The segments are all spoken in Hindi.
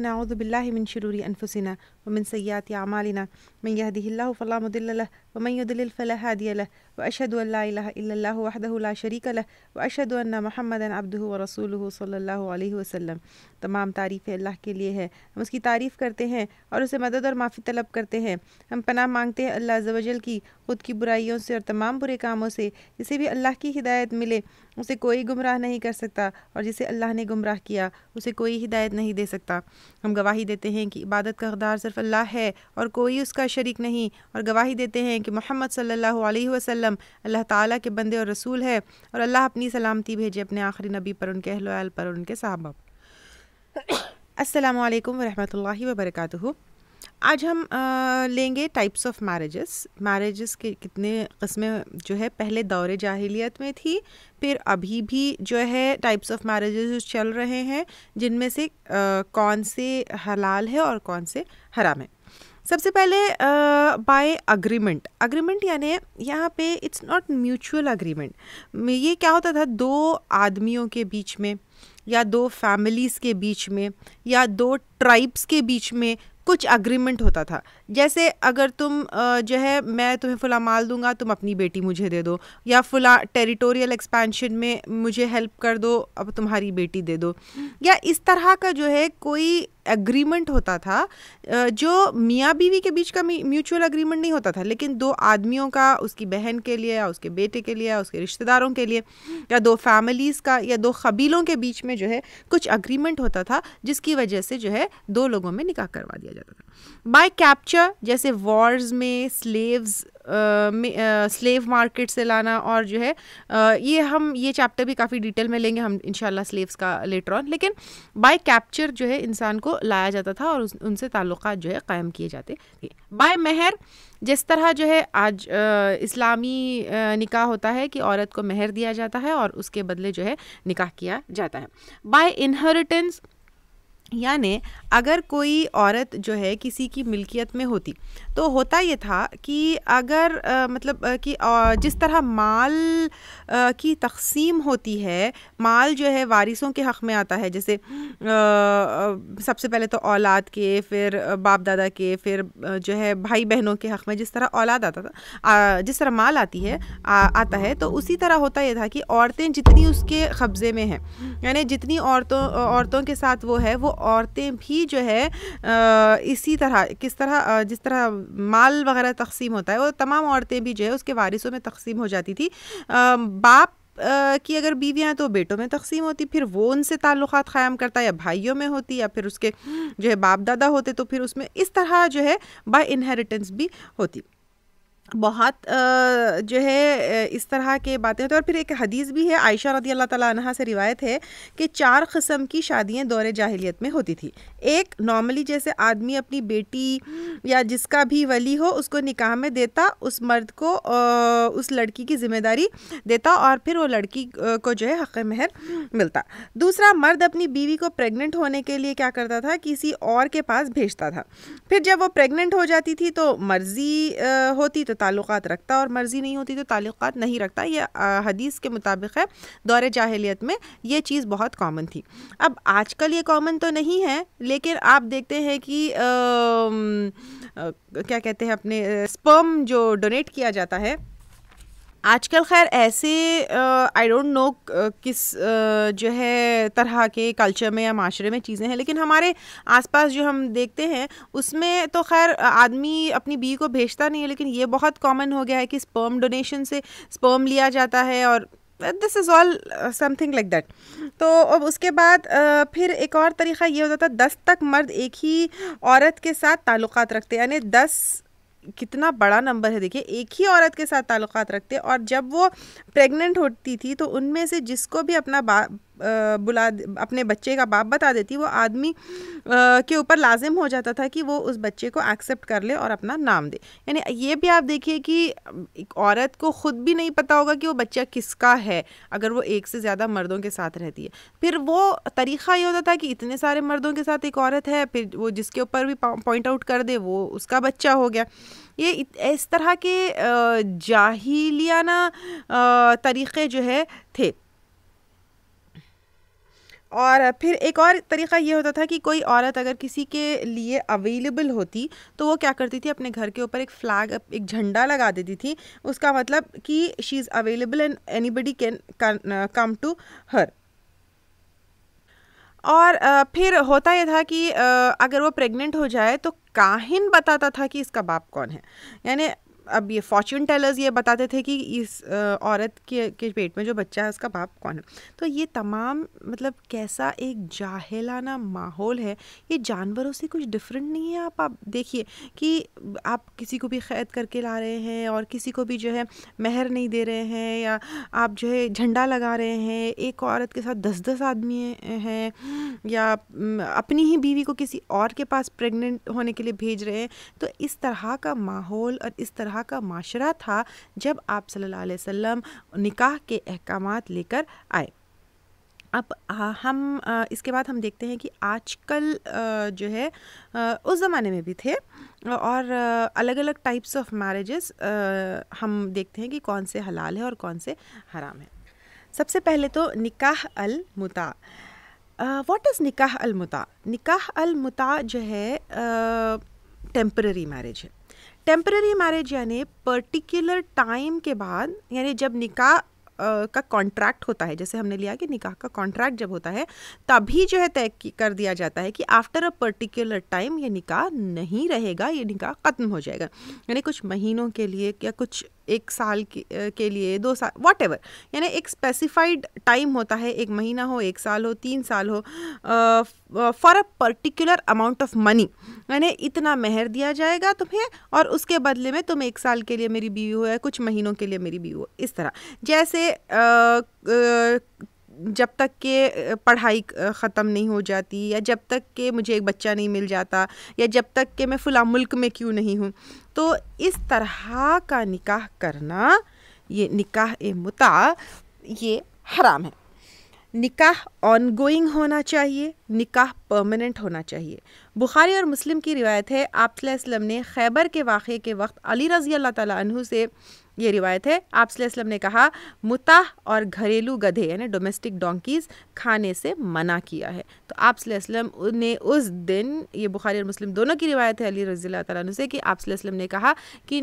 नअूज़ु बिल्लाहि मिन शुरूरि अनफुसिना व मिन सय्यिआति अमालिना मन यहदिहिल्लाहु फला मुदिल्ल लह व मन युद्लिल फला हादिय लह व अशहदु अन ला इलाहा इल्लल्लाहु वहदहु ला शरीका लह व अशहदु अन्ना मुहम्मदन अब्दुहु व रसूलुहु सल्लल्लाहु अलैहि वसल्लम। तमाम तारीफ़ें अल्लाह के लिए है, हम उसकी तारीफ़ करते हैं और उसे मदद और माफ़ी तलब करते हैं। हम पनाह मांगते हैं अल्लाह अज़्ज़ व जल की ख़ुद की बुराइयों से और तमाम बुरे कामों से। जिसे भी अल्लाह की हिदायत मिले उसे कोई गुमराह नहीं कर सकता और जिसे अल्लाह ने गुमराह किया उसे कोई हिदायत नहीं दे सकता। हम गवाही देते हैं कि इबादत का हक़दार सिर्फ़ अल्लाह है और कोई उसका शरीक नहीं, और गवाही देते हैं कि मोहम्मद सल्लल्लाहु अलैहि वसल्लम अल्लाह ताला के बंदे और रसूल है, और अल्लाह अपनी सलामती भेजे अपने आखिरी नबी पर, उनके अहल व आल पर, उनके सहाबा। अस्सलामु अलैकुम व रहमतुल्लाहि व बरकातुहू। आज हम लेंगे टाइप्स ऑफ मैरिजेस के कितने किस्में जो है पहले दौरे जाहिलियत में थी, फिर अभी भी जो है टाइप्स ऑफ मैरिजेस चल रहे हैं, जिनमें से कौन से हलाल है और कौन से हराम है। सबसे पहले बाय अग्रीमेंट यानी यहाँ पे इट्स नॉट म्यूचुअल अग्रीमेंट। ये क्या होता था, दो आदमियों के बीच में या दो फैमिलीज़ के बीच में या दो ट्राइब्स के बीच में कुछ अग्रीमेंट होता था। जैसे अगर तुम जो है मैं तुम्हें फ़ुला माल दूंगा, तुम अपनी बेटी मुझे दे दो, या फ़ुला टेरिटोरियल एक्सपेंशन में मुझे हेल्प कर दो, अब तुम्हारी बेटी दे दो, या इस तरह का जो है कोई एग्रीमेंट होता था जो मियाँ बीवी के बीच का म्यूचुअल एग्रीमेंट नहीं होता था, लेकिन दो आदमियों का, उसकी बहन के लिए या उसके बेटे के लिए या उसके रिश्तेदारों के लिए, या दो फैमिलीज़ का या दो कबीलों के बीच में जो है कुछ एग्रीमेंट होता था, जिसकी वजह से जो है दो लोगों में निकाह करवा दिया जाता था। बाय कैप्चर, जैसे वॉर्स में स्लेव मार्केट से लाना, और जो है ये चैप्टर भी काफ़ी डिटेल में लेंगे हम इंशाल्लाह स्लेव्स का लेटर ऑन। लेकिन बाय कैप्चर जो है इंसान को लाया जाता था और उनसे ताल्लुकात जो है कायम किए जाते थे। बाय मेहर, जिस तरह जो है आज इस्लामी निकाह होता है कि औरत को मेहर दिया जाता है और उसके बदले जो है निकाह किया जाता है। बाय इनहेरिटेंस, यानी अगर कोई औरत जो है किसी की मिल्कियत में होती तो होता ये था कि अगर कि जिस तरह माल की तक़सीम होती है, माल जो है वारिसों के हक़ में आता है, जैसे सबसे पहले तो औलाद के, फिर बाप दादा के, फिर जो है भाई बहनों के हक़ में जिस तरह औलाद आता था, जिस तरह माल आता है, तो उसी तरह होता ये था कि औरतें जितनी उसके कब्ज़े में हैं, यानी जितनी औरतों के साथ वो है, वो औरतें भी जो है इसी तरह जिस तरह माल वगैरह तक़सीम होता है, वो तमाम औरतें भी जो है उसके वारिसों में तक़सीम हो जाती थी। बाप की अगर बीवियाँ तो बेटों में तक़सीम होती, फिर वो उनसे ताल्लुक़ात क़ायम करता, या भाइयों में होती, या फिर उसके जो है बाप दादा होते तो फिर उसमें इस तरह जो है बाय इनहेरिटेंस भी होती। बहुत जो है इस तरह के बातें होती। और फिर एक हदीस भी है, आयशा रज़ी अल्लाह ताला अन्हा से रिवायत है कि 4 क़िस्म की शादियाँ दौरे जाहिलियत में होती थी। एक नॉर्मली जैसे आदमी अपनी बेटी या जिसका भी वली हो उसको निकाह में देता, उस मर्द को उस लड़की की ज़िम्मेदारी देता और फिर वो लड़की को जो है हक़ महर मिलता। दूसरा, मर्द अपनी बीवी को प्रेग्नेंट होने के लिए क्या करता था, किसी और के पास भेजता था। फिर जब वो प्रेग्नेंट हो जाती थी तो मर्ज़ी होती तो ताल्लुकात रखता और मर्ज़ी नहीं होती तो ताल्लुकात नहीं रखता। ये हदीस के मुताबिक है। दौर जाहिलियत में ये चीज़ बहुत कॉमन थी। अब आजकल ये कॉमन तो नहीं है, लेकिन आप देखते हैं कि क्या कहते हैं, अपने स्पर्म जो डोनेट किया जाता है आजकल, खैर ऐसे आई डोंट नो किस जो है तरह के कल्चर में या माशरे में चीज़ें हैं, लेकिन हमारे आसपास जो हम देखते हैं उसमें तो खैर आदमी अपनी बीवी को भेजता नहीं है, लेकिन ये बहुत कॉमन हो गया है कि स्पर्म डोनेशन से स्पर्म लिया जाता है और this is all something like that. तो अब उसके बाद फिर एक और तरीक़ा ये होता था, 10 तक मर्द एक ही औरत के साथ ताल्लुकात रखते, यानी 10 कितना बड़ा नंबर है देखिए, एक ही औरत के साथ ताल्लुकात रखते। और जब वो प्रेग्नेंट होती थी तो उनमें से जिसको भी अपना अपने बच्चे का बाप बता देती, वो आदमी के ऊपर लाजिम हो जाता था कि वो उस बच्चे को एक्सेप्ट कर ले और अपना नाम दे। यानी ये भी आप देखिए कि एक औरत को ख़ुद भी नहीं पता होगा कि वो बच्चा किसका है अगर वो एक से ज़्यादा मर्दों के साथ रहती है। फिर वो तरीक़ा ये होता था कि इतने सारे मर्दों के साथ एक औरत है, फिर वो जिसके ऊपर भी पॉइंट आउट कर दे वो उसका बच्चा हो गया। ये इस तरह के जाहिलियाना तरीक़े जो है थे। और फिर एक और तरीक़ा ये होता था कि कोई औरत अगर किसी के लिए अवेलेबल होती तो वो क्या करती थी, अपने घर के ऊपर एक फ्लैग, एक झंडा लगा देती थी। उसका मतलब कि she is available and anybody can come to her. और फिर होता ये था कि अगर वो प्रेग्नेंट हो जाए तो काहिन बताता था कि इसका बाप कौन है। यानी अब ये फॉर्च्यून टेलर्स ये बताते थे कि इस औरत के पेट में जो बच्चा है उसका बाप कौन है। तो ये तमाम मतलब कैसा एक जाहिलाना माहौल है। ये जानवरों से कुछ डिफरेंट नहीं है। आप देखिए कि आप किसी को भी क़ैद करके ला रहे हैं और किसी को भी जो है महर नहीं दे रहे हैं, या आप जो है झंडा लगा रहे हैं, एक औरत के साथ 10-10 आदमी हैं, या अपनी ही बीवी को किसी और के पास प्रेग्नेंट होने के लिए भेज रहे हैं। तो इस तरह का माहौल और इस तरह का माशरा था जब आप सल्लल्लाहु अलैहि वसल्लम निकाह के अहकामात लेकर आए। अब हम इसके बाद हम देखते हैं कि आजकल जो है उस ज़माने में भी थे और अलग अलग टाइप्स ऑफ मैरिजेस हम देखते हैं कि कौन से हलाल है और कौन से हराम है। सबसे पहले तो निकाह अल मुता। व्हाट इज़ निकाह अल मुता? निकाह अल मुता जो है टेम्पररी मैरिज है। टेम्पररी मैरिज यानी पर्टिकुलर टाइम के बाद, यानी जब निकाह का कॉन्ट्रैक्ट होता है, जैसे हमने लिया कि निकाह का कॉन्ट्रैक्ट जब होता है तभी जो है तय कर दिया जाता है कि आफ्टर अ पर्टिकुलर टाइम ये निकाह नहीं रहेगा, ये निकाह ख़त्म हो जाएगा। यानी कुछ महीनों के लिए या कुछ 1 साल के लिए, 2 साल, वॉट एवर, यानी एक स्पेसिफाइड टाइम होता है, 1 महीना हो, 1 साल हो, 3 साल हो, for a particular amount of money. यानी इतना महर दिया जाएगा तुम्हें और उसके बदले में तुम 1 साल के लिए मेरी बीवी हो या कुछ महीनों के लिए मेरी बीवी हो। इस तरह जैसे जब तक के पढ़ाई ख़त्म नहीं हो जाती, या जब तक के मुझे एक बच्चा नहीं मिल जाता, या जब तक के मैं फ़लाँ मुल्क में क्यों नहीं हूँ। तो इस तरह का निकाह करना, ये निकाह ए मुता, ये हराम है। निकाह ऑनगोइंग होना चाहिए, निकाह परमानेंट होना चाहिए। बुखारी और मुस्लिम की रिवायत है, आप सल्लल्लाहु अलैहि वसल्लम ने खैबर के वाक़े के वक्त अली रज़ी अल्लाह ताला अन्हु से, ये रिवायत है, आप सल्लल्लाहु अलैहि वसल्लम ने कहा मुताह और घरेलू गधे यानी डोमेस्टिक डोंकीज़ खाने से मना किया है। तो आप सल्लल्लाहु अलैहि वसल्लम ने उस दिन, ये बुखारी और मुस्लिम दोनों की रिवायत है अली रज़ी अल्लाह ताला अन्हु से, कि आप सल्लल्लाहु अलैहि वसल्लम ने कहा कि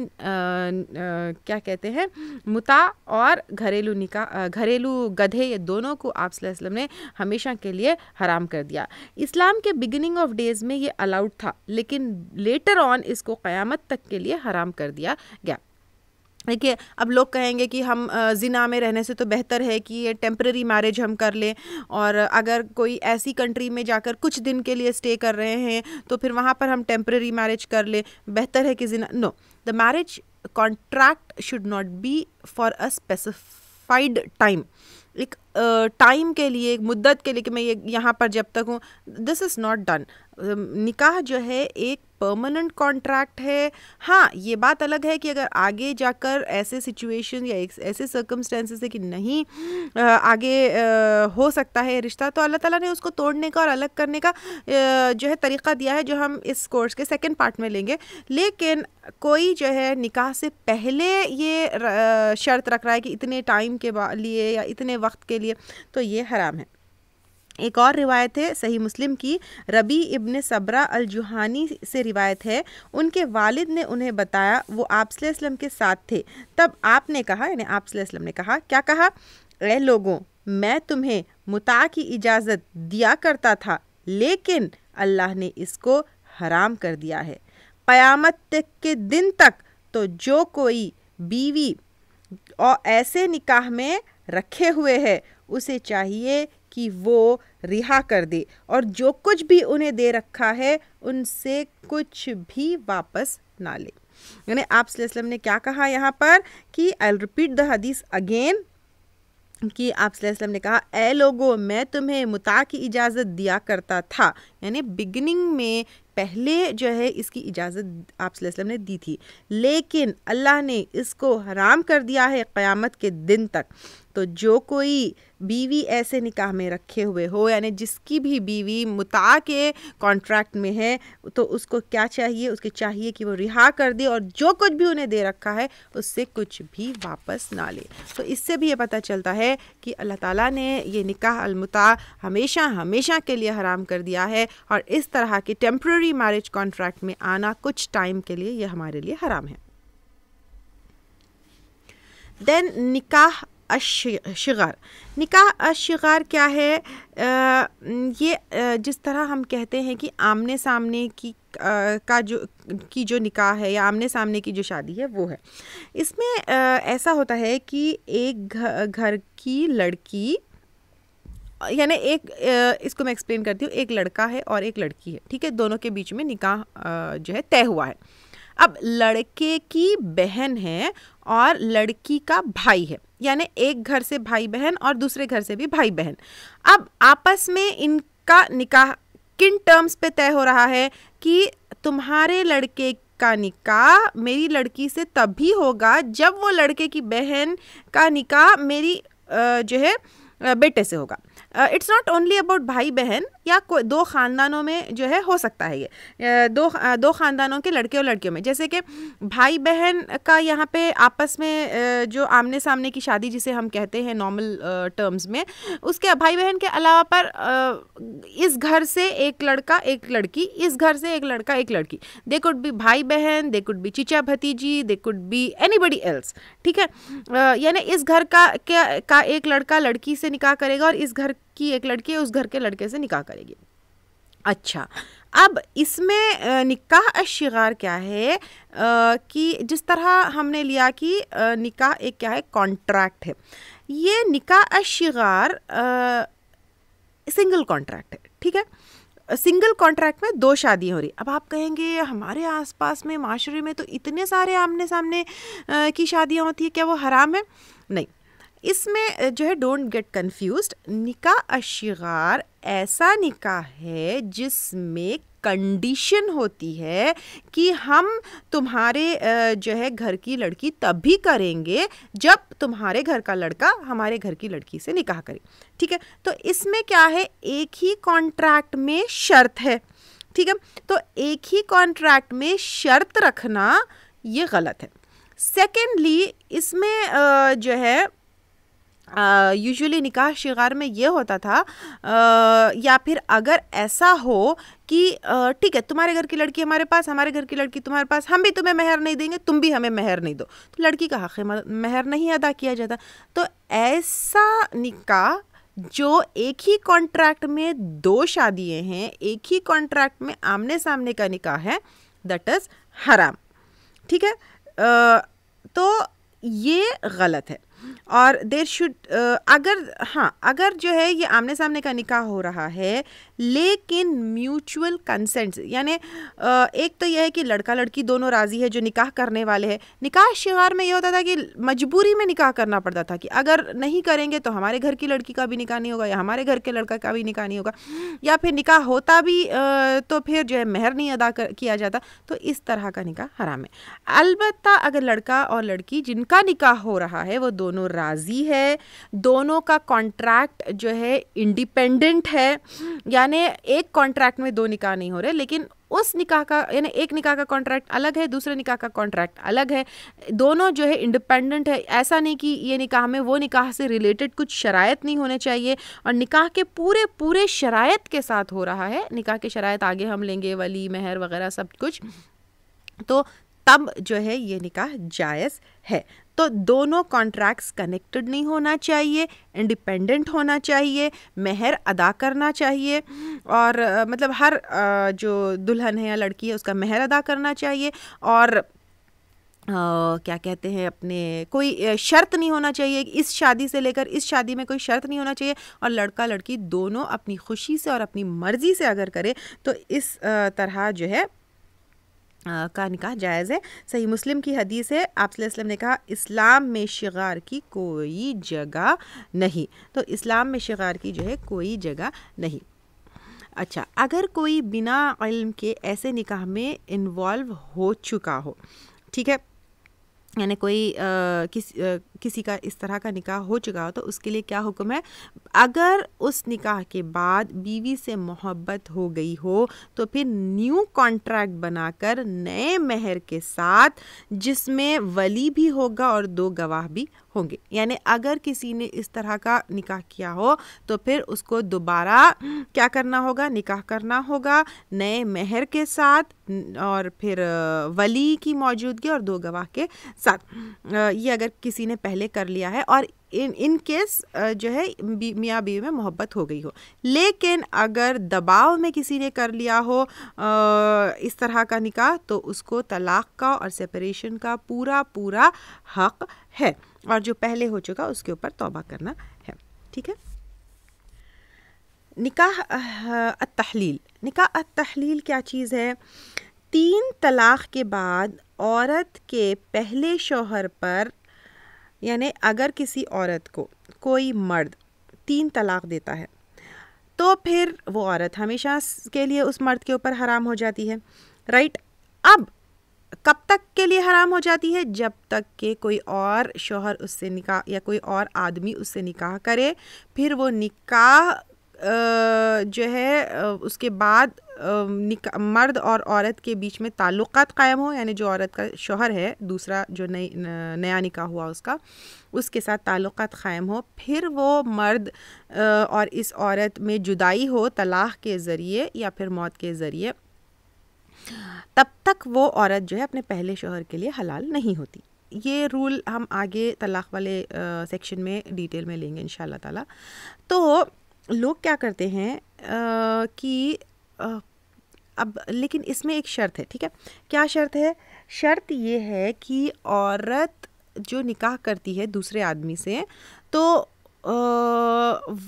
क्या कहते हैं, मुता और घरेलू गधे, ये दोनों को आप सल्लल्लाहु अलैहि वसल्लम ने हमेशा के लिए हराम कर दिया। इस्लाम के बिगिनिंग ऑफ डेज़ में ये अलाउड था, लेकिन लेटर ऑन इसको क़यामत तक के लिए हराम कर दिया गया। देखिए, अब लोग कहेंगे कि हम ज़िना में रहने से तो बेहतर है कि ये टेम्पररी मैरिज हम कर लें, और अगर कोई ऐसी कंट्री में जाकर कुछ दिन के लिए स्टे कर रहे हैं तो फिर वहाँ पर हम टेम्पररी मैरिज कर लें, बेहतर है कि ज़िना। No, the marriage contract should not be for a specified time. एक टाइम के लिए, एक मुद्दत के लिए कि मैं ये यहाँ पर जब तक हूँ, दिस इज़ नॉट डन। निकाह जो है एक परमानेंट कॉन्ट्रैक्ट है। हाँ, ये बात अलग है कि अगर आगे जाकर ऐसे सिचुएशन या ऐसे सर्कमस्टेंसेस है कि नहीं आगे हो सकता है रिश्ता, तो अल्लाह ताला ने उसको तोड़ने का और अलग करने का जो है तरीक़ा दिया है, जो हम इस कोर्स के सेकंड पार्ट में लेंगे। लेकिन कोई जो है निकाह से पहले ये शर्त रख रहा है कि इतने टाइम के लिए या इतने वक्त के लिए, तो ये हराम है। एक और रिवायत है सही मुस्लिम की, रबी इब्न सबरा अल जुहानी से रिवायत है, उनके वालिद ने उन्हें बताया, वो आप सल्लल्लाहु अलैहि वसल्लम के साथ थे, तब आपने कहा, यानी आप सल्लल्लाहु अलैहि वसल्लम ने कहा, क्या कहा? ए लोगों, मैं तुम्हें मुता की इजाज़त दिया करता था, लेकिन अल्लाह ने इसको हराम कर दिया है। क़यामत तक के दिन तक तो जो कोई बीवी और ऐसे निकाह में रखे हुए है, उसे चाहिए कि वो रिहा कर दे, और जो कुछ भी उन्हें दे रखा है उनसे कुछ भी वापस ना ले। यानी आप सल्लल्लाहु अलैहि वसल्लम ने क्या कहा यहाँ पर कि आई विल रिपीट द हदीस अगेन, कि आप सल्लल्लाहु अलैहि वसल्लम ने कहा, ए लोगो, मैं तुम्हें मुता की इजाज़त दिया करता था, यानी बिगिनिंग में पहले जो है इसकी इजाज़त आप सल्लल्लाहु अलैहि वसल्लम ने दी थी, लेकिन अल्लाह ने इसको हराम कर दिया है क़यामत के दिन तक। तो जो कोई बीवी ऐसे निकाह में रखे हुए हो, यानी जिसकी भी बीवी मुता के कॉन्ट्रैक्ट में है, तो उसको क्या चाहिए? उसके चाहिए कि वो रिहा कर दे, और जो कुछ भी उन्हें दे रखा है उससे कुछ भी वापस ना ले। तो इससे भी ये पता चलता है कि अल्लाह ताला ने ये निकाह अलमुता हमेशा हमेशा के लिए हराम कर दिया है, और इस तरह के टेम्प्रेरी मैरिज कॉन्ट्रैक्ट में आना कुछ टाइम के लिए ये हमारे लिए हराम है। देन निकाह अश्शिगार। निकाह अश्शिगार क्या है? ये जिस तरह हम कहते हैं कि आमने सामने की जो निकाह है या आमने सामने की जो शादी है वो है। इसमें ऐसा होता है कि एक घर की लड़की, यानी एक इसको मैं एक्सप्लेन करती हूँ, एक लड़का है और एक लड़की है, ठीक है, दोनों के बीच में निकाह जो है तय हुआ है। अब लड़के की बहन है और लड़की का भाई है, यानी एक घर से भाई बहन और दूसरे घर से भी भाई बहन। अब आपस में इनका निकाह किन टर्म्स पे तय हो रहा है कि तुम्हारे लड़के का निकाह मेरी लड़की से तभी होगा जब वो लड़के की बहन का निकाह मेरी जो है बेटे से होगा। इट्स नॉट ओनली अबाउट भाई बहन, या दो ख़ानदानों में जो है हो सकता है ये दो ख़ानदानों के लड़के और लड़कियों में, जैसे कि भाई बहन का यहाँ पे आपस में जो आमने सामने की शादी जिसे हम कहते हैं नॉर्मल टर्म्स में, उसके भाई बहन के अलावा पर इस घर से एक लड़का एक लड़की, इस घर से एक लड़का एक लड़की, दे कुड बी भाई बहन, दे कुड बी चीचा भतीजी, they could be anybody else, ठीक है। यानी इस घर का एक लड़का लड़की से निकाह करेगा और इस घर की एक लड़की उस घर के लड़के से निकाह करेगी। अच्छा, अब इसमें निकाह अश्शिगार क्या है कि जिस तरह हमने लिया कि निकाह एक क्या है, कॉन्ट्रैक्ट है, ये निकाह अश्शिगार सिंगल कॉन्ट्रैक्ट है, ठीक है। सिंगल कॉन्ट्रैक्ट में दो शादी हो रही। अब आप कहेंगे हमारे आसपास में माशरे में तो इतने सारे आमने सामने की शादियाँ होती है, क्या वो हराम है? नहीं, इसमें जो है डोंट गेट कंफ्यूज्ड, निकाह अश्शिगार ऐसा निकाह है जिसमें कंडीशन होती है कि हम तुम्हारे जो है घर की लड़की तभी करेंगे जब तुम्हारे घर का लड़का हमारे घर की लड़की से निकाह करे, ठीक है। तो इसमें क्या है, एक ही कॉन्ट्रैक्ट में शर्त है, ठीक है। तो एक ही कॉन्ट्रैक्ट में शर्त रखना ये गलत है। सेकेंडली, इसमें जो है यूजुअली निकाह शिगार में ये होता था या फिर अगर ऐसा हो कि ठीक है तुम्हारे घर की लड़की हमारे पास, हमारे घर की लड़की तुम्हारे पास, हम भी तुम्हें मेहर नहीं देंगे, तुम भी हमें मेहर नहीं दो, तो लड़की का हक़ मेहर नहीं अदा किया जाता। तो ऐसा निकाह जो एक ही कॉन्ट्रैक्ट में दो शादियाँ हैं, एक ही कॉन्ट्रैक्ट में आमने सामने का निकाह है, दैट इज़ हराम, ठीक है। तो ये गलत है। और देर शुड अगर जो है ये आमने सामने का निकाह हो रहा है लेकिन म्यूचुअल कंसेंट, यानी एक तो यह है कि लड़का लड़की दोनों राज़ी है जो निकाह करने वाले हैं। निकाह शिगार में ये होता था कि मजबूरी में निकाह करना पड़ता था कि अगर नहीं करेंगे तो हमारे घर की लड़की का भी निकाह नहीं होगा या हमारे घर के लड़का का भी निकाह नहीं होगा, या फिर निकाह होता भी तो फिर जो है मेहर नहीं अदा किया जाता, तो इस तरह का निकाह हराम है। अलबत्ता अगर लड़का और लड़की जिनका निकाह हो रहा है वो दोनों राज़ी है, दोनों का कॉन्ट्रैक्ट जो है इंडिपेंडेंट है, यानी एक कॉन्ट्रैक्ट में दो निकाह नहीं हो रहे, लेकिन उस निकाह का यानी एक निकाह का कॉन्ट्रैक्ट अलग है, दूसरे निकाह का कॉन्ट्रैक्ट अलग है, दोनों जो है इंडिपेंडेंट है। ऐसा नहीं कि ये निकाह में वो निकाह से रिलेटेड कुछ शराइत नहीं होने चाहिए, और निकाह के पूरे पूरे शराइत के साथ हो रहा है। निकाह के शराइत आगे हम लेंगे, वली महर वगैरह सब कुछ, तो तब जो है ये निकाह जायज़ है। तो दोनों कॉन्ट्रैक्ट्स कनेक्टेड नहीं होना चाहिए, इंडिपेंडेंट होना चाहिए, महर अदा करना चाहिए, और मतलब हर जो दुल्हन है या लड़की है उसका महर अदा करना चाहिए, और क्या कहते हैं अपने कोई शर्त नहीं होना चाहिए, इस शादी से लेकर इस शादी में कोई शर्त नहीं होना चाहिए, और लड़का लड़की दोनों अपनी खुशी से और अपनी मर्ज़ी से अगर करे तो इस तरह जो है का निकाह जायज़ है। सही मुस्लिम की हदीस है, आप सल्लल्लाहु अलैहि वसल्लम ने कहा इस्लाम में शिगार की कोई जगह नहीं। तो इस्लाम में शिगार की जो है कोई जगह नहीं। अच्छा, अगर कोई बिना इल्म के ऐसे निकाह में इन्वॉल्व हो चुका हो, ठीक है, यानी कोई किसी का इस तरह का निकाह हो चुका हो, तो उसके लिए क्या हुक्म है? अगर उस निकाह के बाद बीवी से मोहब्बत हो गई हो तो फिर न्यू कॉन्ट्रैक्ट बनाकर नए महर के साथ, जिसमें वली भी होगा और दो गवाह भी होंगे, यानी अगर किसी ने इस तरह का निकाह किया हो तो फिर उसको दोबारा क्या करना होगा? निकाह करना होगा नए महर के साथ, और फिर वली की मौजूदगी और दो गवाह के साथ। ये अगर किसी ने पहले कर लिया है और इन केस जो है मियाँ बीवी में मोहब्बत हो गई हो। लेकिन अगर दबाव में किसी ने कर लिया हो इस तरह का निकाह, तो उसको तलाक का और सेपरेशन का पूरा पूरा हक है, और जो पहले हो चुका उसके ऊपर तौबा करना है। ठीक है। निकाह अत-तहलील। निकाह अत-तहलील क्या चीज़ है? 3 तलाक के बाद औरत के पहले शौहर पर, यानी अगर किसी औरत को कोई मर्द 3 तलाक देता है तो फिर वो औरत हमेशा के लिए उस मर्द के ऊपर हराम हो जाती है, राइट। अब कब तक के लिए हराम हो जाती है? जब तक के कोई और शौहर उससे निकाह या कोई और आदमी उससे निकाह करे, फिर वो निकाह जो है उसके बाद मर्द और औरत के बीच में ताल्लुकात कायम हो, यानी जो औरत का शौहर है दूसरा जो नया निकाह हुआ उसके साथ ताल्लुकात कायम हो, फिर वो मर्द और इस औरत में जुदाई हो तलाक के ज़रिए या फिर मौत के ज़रिए, तब तक वो औरत जो है अपने पहले शौहर के लिए हलाल नहीं होती। ये रूल हम आगे तलाक वाले सेक्शन में डिटेल में लेंगे इंशाल्लाह ताला। तो लोग क्या करते हैं कि अब लेकिन इसमें एक शर्त है, ठीक है। क्या शर्त है? शर्त ये है कि औरत जो निकाह करती है दूसरे आदमी से, तो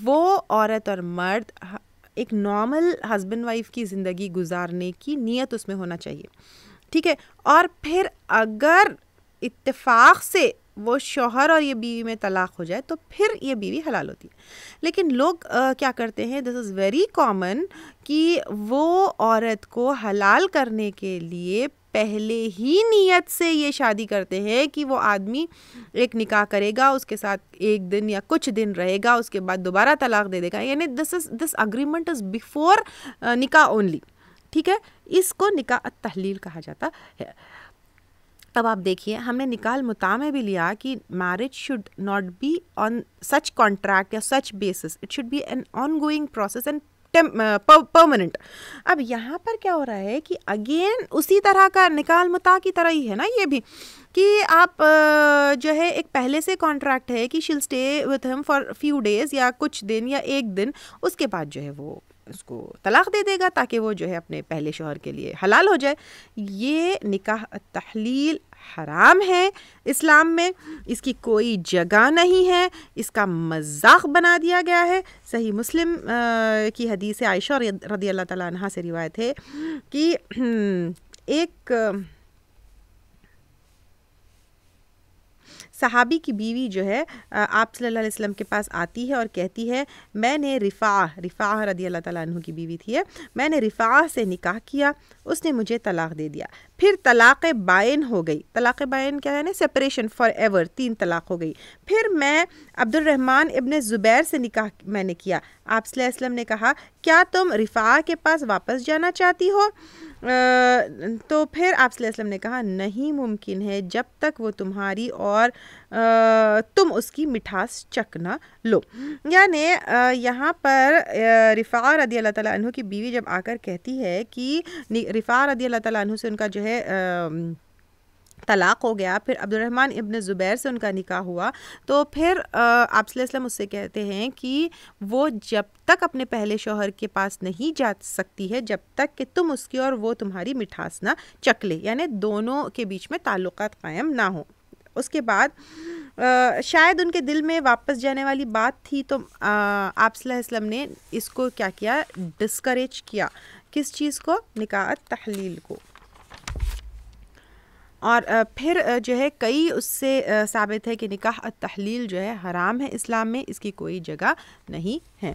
वो औरत और मर्द एक नॉर्मल हस्बैंड वाइफ की ज़िंदगी गुजारने की नीयत उसमें होना चाहिए, ठीक है। और फिर अगर इत्तेफाक से वो शौहर और ये बीवी में तलाक हो जाए तो फिर ये बीवी हलाल होती है। लेकिन लोग क्या करते हैं, दिस इज़ वेरी कॉमन, कि वो औरत को हलाल करने के लिए पहले ही नीयत से ये शादी करते हैं कि वो आदमी एक निकाह करेगा, उसके साथ एक दिन या कुछ दिन रहेगा, उसके बाद दोबारा तलाक दे देगा, यानी दिस अग्रीमेंट इज़ बिफोर निकाह ओनली, ठीक है। इसको निकाह अत-तहलील कहा जाता है। अब आप देखिए, हमने निकाह मुता में भी लिया कि marriage should not be on such contract या such basis, it should be an ongoing process and permanent. अब यहाँ पर क्या हो रहा है कि अगेन उसी तरह का निकाह मुता की तरह ही है ना ये भी, कि आप जो है एक पहले से कॉन्ट्रैक्ट है कि शील stay with him for few days या कुछ दिन या एक दिन, उसके बाद जो है वो उसको तलाक दे देगा ताकि वो जो है अपने पहले शौहर के लिए हलाल हो जाए। ये निकाह तहलील हराम है इस्लाम में, इसकी कोई जगह नहीं है, इसका मजाक बना दिया गया है। सही मुस्लिम की हदीस आयशा रदी अल्लाह ताला अन्हा से रिवायत है कि एक सहाबी की बीवी जो है आप सल्लल्लाहु अलैहि वसल्लम के पास आती है और कहती है, मैंने रिफ़ा रदी अल्लाह ताला अन्हु की बीवी थी, मैंने रिफ़ा से निकाह किया, उसने मुझे तलाक़ दे दिया, फिर तलाक़ बाइन हो गई। तलाक़ बाइन क्या है ना, सेपरेशन फॉर एवर, 3 तलाक़ हो गई। फिर मैं अब्दुर्रहमान इब्न ज़ुबैर से निकाह मैंने किया। आप सल्लल्लाहु अलैहि वसल्लम ने कहा, क्या तुम रिफ़ा के पास वापस जाना चाहती हो? तो फिर आप सल्लल्लाहु अलैहि वसल्लम ने कहा, नहीं मुमकिन है जब तक वो तुम्हारी और तुम उसकी मिठास चख ना लो। यानी यहाँ पर रिफ़ा रदी अल्लाह ताला अन्हु की बीवी जब आकर कहती है कि रिफ़ा रदी अल्लाह ताला अन्हु से उनका जो है तलाक़ हो गया, फिर अब्दुर्रहमान इब्न ज़ुबैर से उनका निकाह हुआ, तो फिर आप सल्लल्लाहु अलैहि वसल्लम उससे कहते हैं कि वो जब तक अपने पहले शौहर के पास नहीं जा सकती है जब तक कि तुम उसकी और वो तुम्हारी मिठास ना चख ले, यानी दोनों के बीच में ताल्लुकात कायम ना हो। उसके बाद शायद उनके दिल में वापस जाने वाली बात थी, तो आप सल्लल्लाहु अलैहि वसल्लम ने इसको क्या किया, डिस्करेज किया। किस चीज़ को? निकाह तहलील को। और फिर जो है कई उससे साबित है कि निकाह तहलील जो है हराम है इस्लाम में, इसकी कोई जगह नहीं है।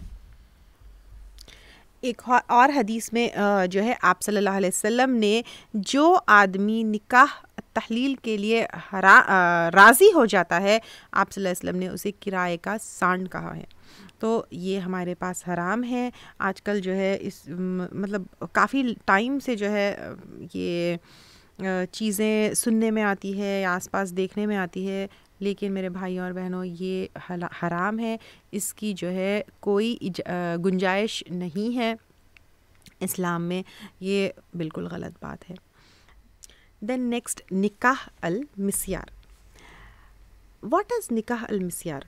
एक और हदीस में जो है आप सल्लल्लाहु अलैहि वसल्लम ने जो आदमी निकाह तहलील के लिए राज़ी हो जाता है, आप सल्लल्लाहु अलैहि वसल्लम ने उसे किराए का सांड कहा है। तो ये हमारे पास हराम है। आजकल जो है इस मतलब काफ़ी टाइम से जो है ये चीज़ें सुनने में आती है या आसपास देखने में आती है, लेकिन मेरे भाई और बहनों ये हराम है, इसकी जो है कोई गुंजाइश नहीं है इस्लाम में, ये बिल्कुल गलत बात है। देन नेक्स्ट, निकाह अल मिस्यार। व्हाट इज़ निकाह अल मिस्यार?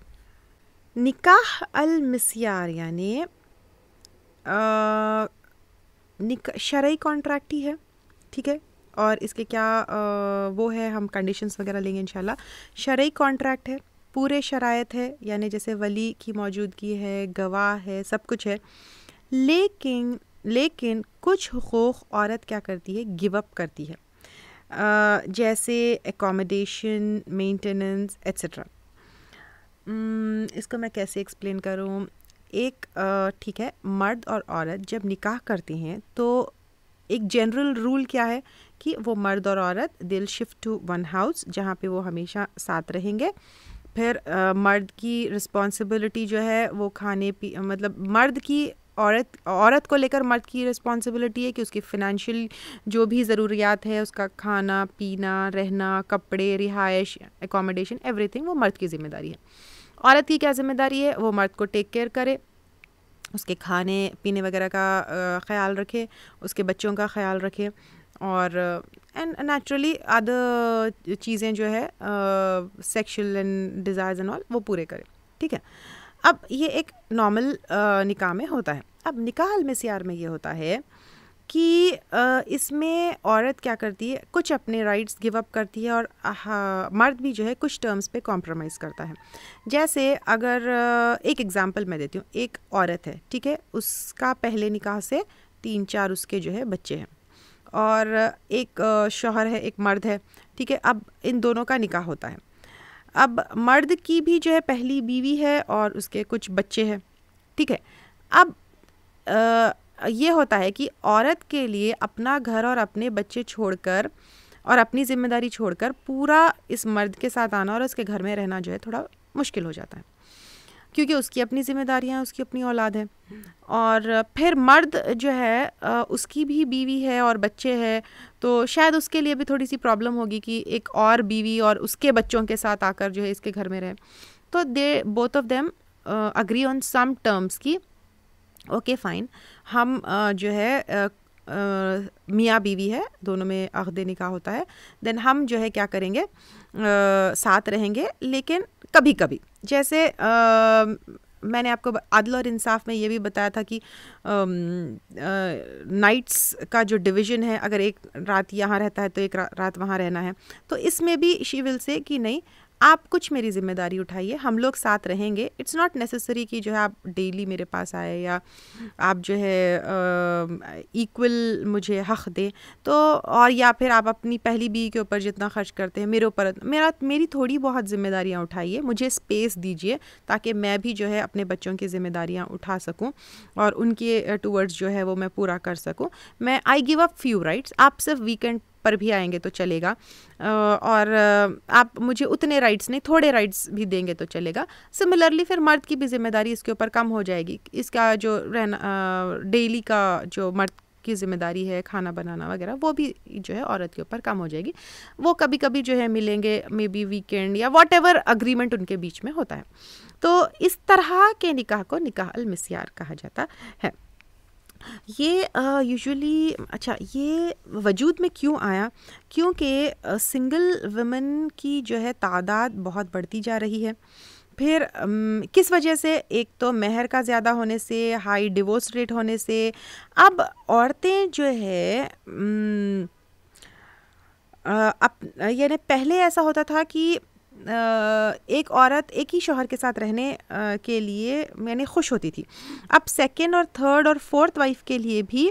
निकाह अल मिस्यार यानी शरई कॉन्ट्रैक्ट ही है, ठीक है, और इसके क्या वो है, हम कंडीशंस वगैरह लेंगे इंशाल्लाह। शरई कॉन्ट्रैक्ट है, पूरे शरायत है, यानी जैसे वली की मौजूदगी है, गवाह है, सब कुछ है, लेकिन कुछ हुकूक औरत क्या करती है, गिव अप करती है, जैसे एकोमोडेशन, मेंटेनेंस एट्सेट्रा। इसको मैं कैसे एक्सप्लेन करूँ? एक ठीक है, मर्द और औरत जब निकाह करते हैं तो एक जनरल रूल क्या है कि वो मर्द और औरत दिल शिफ्ट टू वन हाउस, जहाँ पे वो हमेशा साथ रहेंगे। फिर मर्द की रिस्पॉन्सिबिलिटी जो है वो खाने पी मतलब मर्द की औरत को लेकर मर्द की रिस्पॉन्सिबिलिटी है कि उसकी फ़िनेंशियल जो भी ज़रूरियात है, उसका खाना पीना, रहना, कपड़े, रिहाइश, एकोमोडेशन, एवरीथिंग वो मर्द की ज़िम्मेदारी है। औरत की क्या ज़िम्मेदारी है? वो मर्द को टेक केयर करे, उसके खाने पीने वगैरह का ख़्याल रखे, उसके बच्चों का ख़्याल रखे, और एंड नेचुरली अदर चीज़ें जो है sexual and desires and all वो पूरे करे, ठीक है। अब ये एक नॉर्मल निकाह में होता है। अब निकाह अल मिस्यार में ये होता है कि इसमें औरत क्या करती है, कुछ अपने राइट्स गिव अप करती है, और मर्द भी जो है कुछ टर्म्स पे कॉम्प्रोमाइज़ करता है। जैसे अगर एक एग्जांपल मैं देती हूँ, एक औरत है, ठीक है, उसका पहले निकाह से 3-4 उसके जो है बच्चे हैं, और एक शौहर है, एक मर्द है, ठीक है। अब इन दोनों का निकाह होता है। अब मर्द की भी जो है पहली बीवी है और उसके कुछ बच्चे हैं, ठीक है। अब ये होता है कि औरत के लिए अपना घर और अपने बच्चे छोड़कर और अपनी ज़िम्मेदारी छोड़कर पूरा इस मर्द के साथ आना और उसके घर में रहना जो है थोड़ा मुश्किल हो जाता है, क्योंकि उसकी अपनी ज़िम्मेदारियाँ, उसकी अपनी औलाद है, और फिर मर्द जो है उसकी भी बीवी है और बच्चे हैं, तो शायद उसके लिए भी थोड़ी सी प्रॉब्लम होगी कि एक और बीवी और उसके बच्चों के साथ आकर जो है इसके घर में रहे। तो they both of them agree on some terms की ओके फाइन, हम जो है मियाँ बीवी है, दोनों में अक़्द निकाह होता है, देन हम जो है क्या करेंगे, साथ रहेंगे, लेकिन कभी कभी जैसे मैंने आपको आदल और इंसाफ में ये भी बताया था कि नाइट्स का जो डिवीज़न है, अगर एक रात यहाँ रहता है तो एक रात वहाँ रहना है, तो इसमें भी शी विल से कि नहीं, आप कुछ मेरी ज़िम्मेदारी उठाइए, हम लोग साथ रहेंगे। इट्स नॉट नेसेसरी कि जो है आप डेली मेरे पास आए या आप जो है इक्वल मुझे हक़ दें, तो और या फिर आप अपनी पहली बीवी के ऊपर जितना खर्च करते हैं मेरे ऊपर मेरी थोड़ी बहुत ज़िम्मेदारियाँ उठाइए, मुझे स्पेस दीजिए ताकि मैं भी जो है अपने बच्चों की ज़िम्मेदारियाँ उठा सकूं और उनके टूवर्ड्स जो है वो मैं पूरा कर सकूं। मैं I give up few rights, आप सिर्फ वीकेंड पर भी आएंगे तो चलेगा, और आप मुझे उतने राइट्स नहीं, थोड़े राइट्स भी देंगे तो चलेगा। सिमिलरली फिर मर्द की भी जिम्मेदारी इसके ऊपर कम हो जाएगी, इसका जो रहना डेली का जो मर्द की ज़िम्मेदारी है, खाना बनाना वगैरह, वो भी जो है औरत के ऊपर कम हो जाएगी। वो कभी कभी जो है मिलेंगे, मे बी वीकेंड या वॉट एवर अग्रीमेंट उनके बीच में होता है। तो इस तरह के निकाह को निकाह अल मिस्यार कहा जाता है। ये यूजुअली अच्छा, ये वजूद में क्यों आया? क्योंकि सिंगल वुमेन की जो है तादाद बहुत बढ़ती जा रही है। फिर किस वजह से? एक तो महर का ज़्यादा होने से, हाई डिवोर्स रेट होने से। अब औरतें जो है यानी पहले ऐसा होता था कि एक औरत एक ही शौहर के साथ रहने के लिए यानी खुश होती थी। अब सेकंड और थर्ड और फोर्थ वाइफ के लिए भी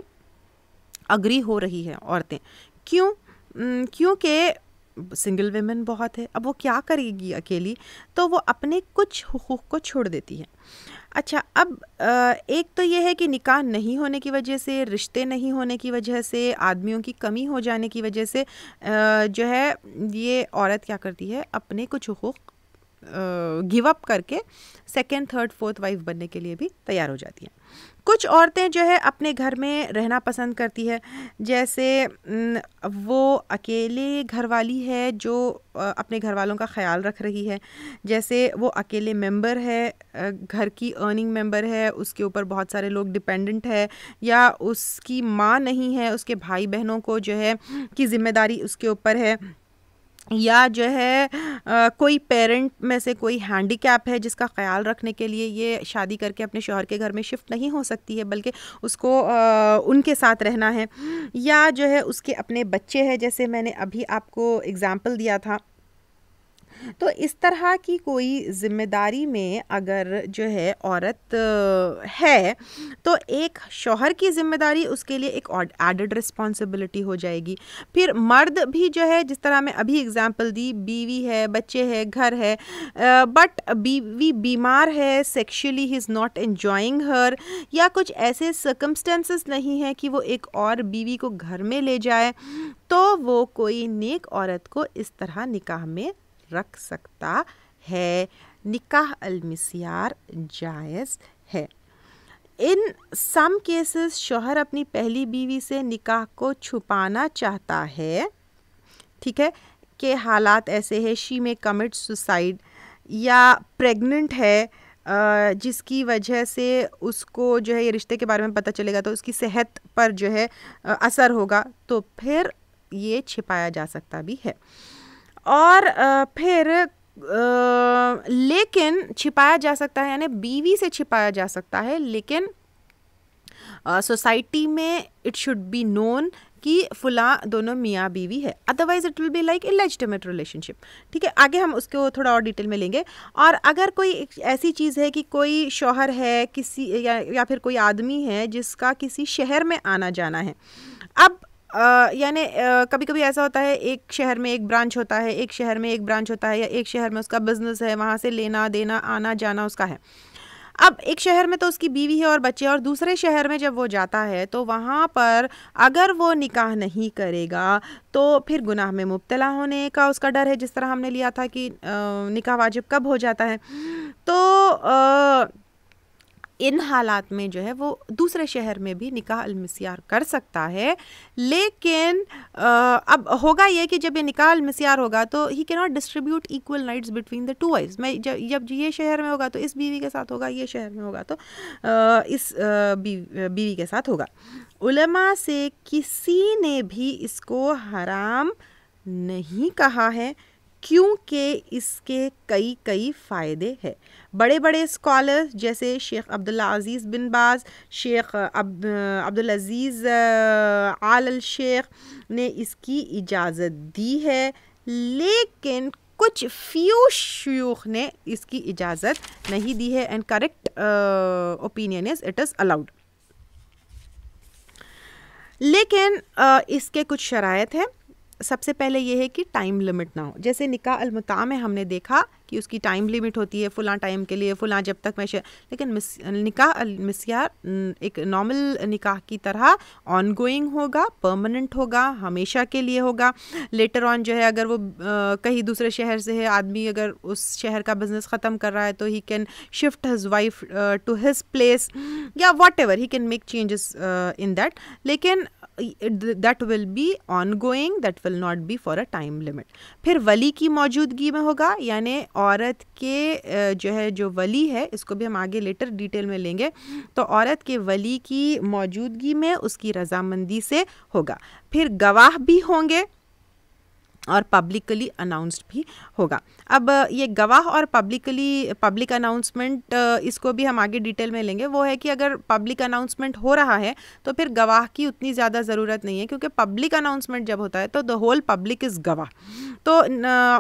अग्री हो रही है औरतें। क्यों? क्योंकि सिंगल वेमेन बहुत है, अब वो क्या करेगी अकेली, तो वो अपने कुछ हुकूक को छोड़ देती है। अच्छा, अब एक तो ये है कि निकाह नहीं होने की वजह से, रिश्ते नहीं होने की वजह से, आदमियों की कमी हो जाने की वजह से जो है ये औरत क्या करती है, अपने कुछ हुकूक गिव अप करके सेकंड थर्ड फोर्थ वाइफ बनने के लिए भी तैयार हो जाती हैं। कुछ औरतें जो है अपने घर में रहना पसंद करती है, जैसे वो अकेले घरवाली है जो अपने घर वालों का ख्याल रख रही है, जैसे वो अकेले मेंबर है, घर की अर्निंग मेंबर है, उसके ऊपर बहुत सारे लोग डिपेंडेंट है, या उसकी माँ नहीं है, उसके भाई बहनों को जो है की ज़िम्मेदारी उसके ऊपर है, या जो है कोई पेरेंट में से कोई हैंडीकैप है जिसका ख्याल रखने के लिए ये शादी करके अपने शौहर के घर में शिफ्ट नहीं हो सकती है, बल्कि उसको उनके साथ रहना है, या जो है उसके अपने बच्चे हैं, जैसे मैंने अभी आपको एग्जांपल दिया था। तो इस तरह की कोई ज़िम्मेदारी में अगर जो है औरत है, तो एक शौहर की ज़िम्मेदारी उसके लिए एक एडेड रिस्पॉन्सिबिलिटी हो जाएगी। फिर मर्द भी जो है, जिस तरह मैं अभी एग्जांपल दी, बीवी है, बच्चे है, घर है, बट बीवी बीमार है, sexually he is not enjoying her, या कुछ ऐसे सर्कमस्टेंसेस नहीं है कि वो एक और बीवी को घर में ले जाए, तो वो कोई नेक औरत को इस तरह निकाह में रख सकता है। निकाह अल मिस्यार जायज़ है। इन सम केसेस शौहर अपनी पहली बीवी से निकाह को छुपाना चाहता है, ठीक है, कि हालात ऐसे है, शी में कमिट सुसाइड, या प्रेग्नेंट है जिसकी वजह से उसको जो है ये रिश्ते के बारे में पता चलेगा तो उसकी सेहत पर जो है असर होगा, तो फिर ये छिपाया जा सकता भी है। और फिर लेकिन छिपाया जा सकता है, यानी बीवी से छिपाया जा सकता है, लेकिन सोसाइटी में इट शुड बी नोन कि फुला दोनों मियाँ बीवी है, otherwise it will be like illegitimate relationship. ठीक है, आगे हम उसको थोड़ा और डिटेल में लेंगे। और अगर कोई ऐसी चीज़ है कि कोई शौहर है किसी या फिर कोई आदमी है जिसका किसी शहर में आना जाना है, अब यानी कभी कभी ऐसा होता है, एक शहर में एक ब्रांच होता है, एक शहर में एक ब्रांच होता है, या एक शहर में उसका बिजनेस है, वहाँ से लेना देना आना जाना उसका है। अब एक शहर में तो उसकी बीवी है और बच्चे, और दूसरे शहर में जब वो जाता है तो वहाँ पर अगर वो निकाह नहीं करेगा तो फिर गुनाह में मुब्तला होने का उसका डर है, जिस तरह हमने लिया था कि निकाह वाजिब कब हो जाता है। तो इन हालात में जो है वो दूसरे शहर में भी निकाह अलमिस्यार कर सकता है, लेकिन अब होगा ये कि जब ये निकाह अलमिस्यार होगा तो he can not distribute equal nights between the two wives. मैं जब ये शहर में होगा तो इस बीवी के साथ होगा, ये शहर में होगा तो इस बीवी के साथ होगा। उलमा से किसी ने भी इसको हराम नहीं कहा है, क्योंकि इसके कई कई फ़ायदे हैं। बड़े बड़े स्कॉलर्स जैसे शेख अब्दुल्ला अज़ीज़ बिन बाज, शेख अब्दुल अज़ीज़ आल शेख ने इसकी इजाज़त दी है, लेकिन कुछ फ्यू शयूख ने इसकी इजाज़त नहीं दी है। And correct opinion is it is allowed. लेकिन इसके कुछ शराइत हैं। सबसे पहले ये है कि टाइम लिमिट ना हो। जैसे निकाह अलमुता में हमने देखा कि उसकी टाइम लिमिट होती है, फ़लाँ टाइम के लिए, फ़लाँ जब तक मैं लेकिन निकाह अलमिस्यार एक नॉर्मल निकाह की तरह ऑन गोइंग होगा, परमानेंट होगा, हमेशा के लिए होगा। लेटर ऑन जो है अगर वो कहीं दूसरे शहर से है, आदमी अगर उस शहर का बिज़नेस ख़त्म कर रहा है तो he can shift his wife to his place या whatever, he can make changes in that, लेकिन that will be ongoing, that will not be for a time limit। फिर वली की मौजूदगी में होगा, यानी औरत के जो है जो वली है, इसको भी हम आगे लेटर डिटेल में लेंगे, तो औरत के वली की मौजूदगी में उसकी रजामंदी से होगा। फिर गवाह भी होंगे और पब्लिकली अनाउंस्ड भी होगा। अब ये गवाह और पब्लिक अनाउंसमेंट इसको भी हम आगे डिटेल में लेंगे। वो है कि अगर पब्लिक अनाउंसमेंट हो रहा है तो फिर गवाह की उतनी ज़्यादा ज़रूरत नहीं है, क्योंकि पब्लिक अनाउंसमेंट जब होता है तो द होल पब्लिक इज़ गवाह। तो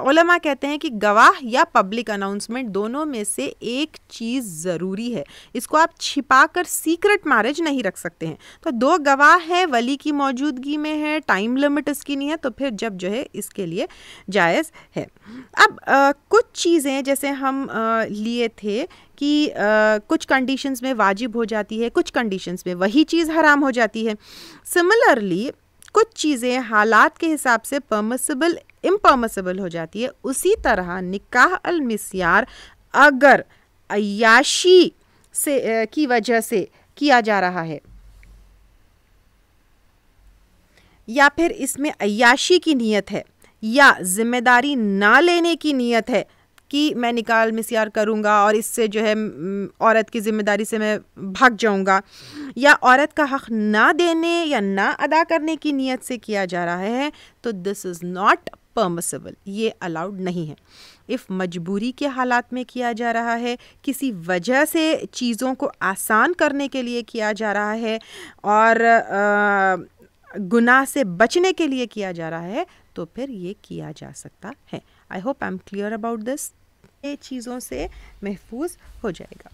उलमा कहते हैं कि गवाह या पब्लिक अनाउंसमेंट दोनों में से एक चीज़ ज़रूरी है। इसको आप छिपा कर सीक्रेट मैरिज नहीं रख सकते हैं। तो दो गवाह है, वली की मौजूदगी में है, टाइम लिमिट इसकी नहीं है, तो फिर जब जो है इसके लिए जायज़ है। अब कुछ चीज़ें जैसे हम लिए थे कि कुछ कंडीशंस में वाजिब हो जाती है, कुछ कंडीशंस में वही चीज़ हराम हो जाती है। सिमिलरली कुछ चीज़ें हालात के हिसाब से परमिसिबल इम्परमिसिबल हो जाती है। उसी तरह निकाह अल मिस्यार अगर अय्याशी से की वजह से किया जा रहा है या फिर इसमें अय्याशी की नीयत है या जिम्मेदारी ना लेने की नीयत है कि मैं निकाह अल मिस्यार करूँगा और इससे जो है औरत की ज़िम्मेदारी से मैं भाग जाऊँगा, या औरत का हक़ ना देने या ना अदा करने की नीयत से किया जा रहा है, तो दिस इज़ नॉट परमिसिबल, ये अलाउड नहीं है। इफ़ मजबूरी के हालात में किया जा रहा है, किसी वजह से चीज़ों को आसान करने के लिए किया जा रहा है और गुनाह से बचने के लिए किया जा रहा है, तो फिर ये किया जा सकता है। I hope I am clear about this. ये चीज़ों से महफूज हो जाएगा।